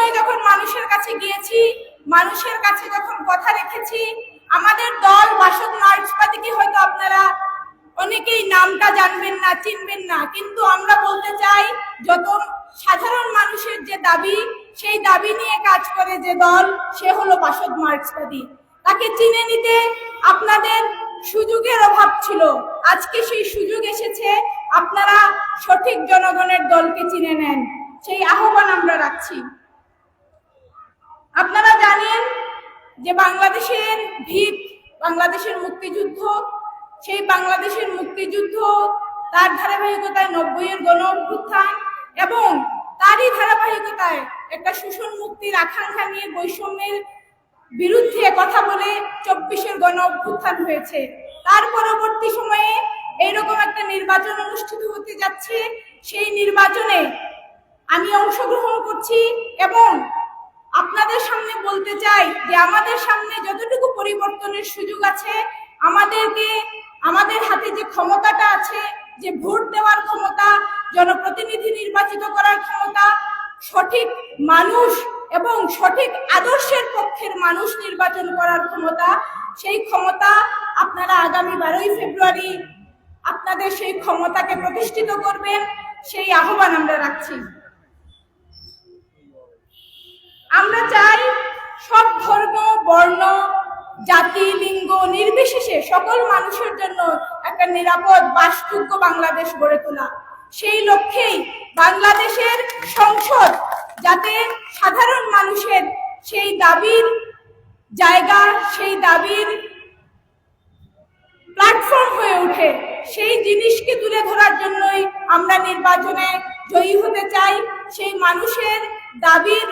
সময় যখন মানুষের কাছে গিয়েছি, মানুষের কাছে যখন কথা রেখেছি, আমাদের দল বাসদ মার্ক্সবাদীকে হয়তো আপনারা অনেকেই নামটা জানবেন না, চিনবেন না, কিন্তু আমরা বলতে চাই যত সাধারণ মানুষের যে দাবি, সেই দাবি নিয়ে কাজ করে যে দল, সে হলো বাসদ মার্ক্সবাদী। তাকে চিনে নিতে আপনাদের সুযোগের অভাব ছিল, আজকে সেই সুযোগ এসেছে, আপনারা সঠিক জনগণের দলকে চিনে নেন, সেই আহ্বান আমরা রাখছি। আপনারা জানেন যে বাংলাদেশের ভিত বাংলাদেশের মুক্তিযুদ্ধ, সেই বাংলাদেশের মুক্তিযুদ্ধ, তার ধারাবাহিকতায় 90-এর গণ অভ্যুত্থান এবং তারই ধারাবাহিকতায় একটা শোষণ মুক্তির আকাঙ্ক্ষা নিয়ে বৈষম্যের বিরুদ্ধে কথা বলে 24-এর গণ অভ্যুত্থান হয়েছে। তার পরবর্তী সময়ে এইরকম একটা নির্বাচন অনুষ্ঠিত হতে যাচ্ছে, সেই নির্বাচনে আমি অংশগ্রহণ করছি এবং আপনাদের সামনে বলতে চাই যে আমাদের সামনে যতটুকু পরিবর্তনের সুযোগ আছে, আমাদের হাতে যে ক্ষমতাটা আছে, যে ভোট দেওয়ার ক্ষমতা, জনপ্রতিনিধি নির্বাচিত করার ক্ষমতা, সঠিক মানুষ এবং সঠিক আদর্শের পক্ষের মানুষ নির্বাচন করার ক্ষমতা, সেই ক্ষমতা আপনারা আগামী 12ই ফেব্রুয়ারি আপনাদের সেই ক্ষমতাকে প্রতিষ্ঠিত করবেন, সেই আহ্বান আমরা রাখছি। আমরা চাই সব ধর্ম, বর্ণ, জাতি, লিঙ্গ নির্বিশেষে সকল মানুষের জন্য একটা নিরাপদ বাসযোগ্য বাংলাদেশ গড়ে তোলা। সেই লক্ষ্যেই বাংলাদেশের সংসদ যাতে সাধারণ মানুষের সেই দাবির জায়গা, সেই দাবির প্ল্যাটফর্ম হয়ে ওঠে, সেই জিনিসকে তুলে ধরার জন্যই আমরা নির্বাচনে জয়ী হতে চাই। সেই মানুষের দাবির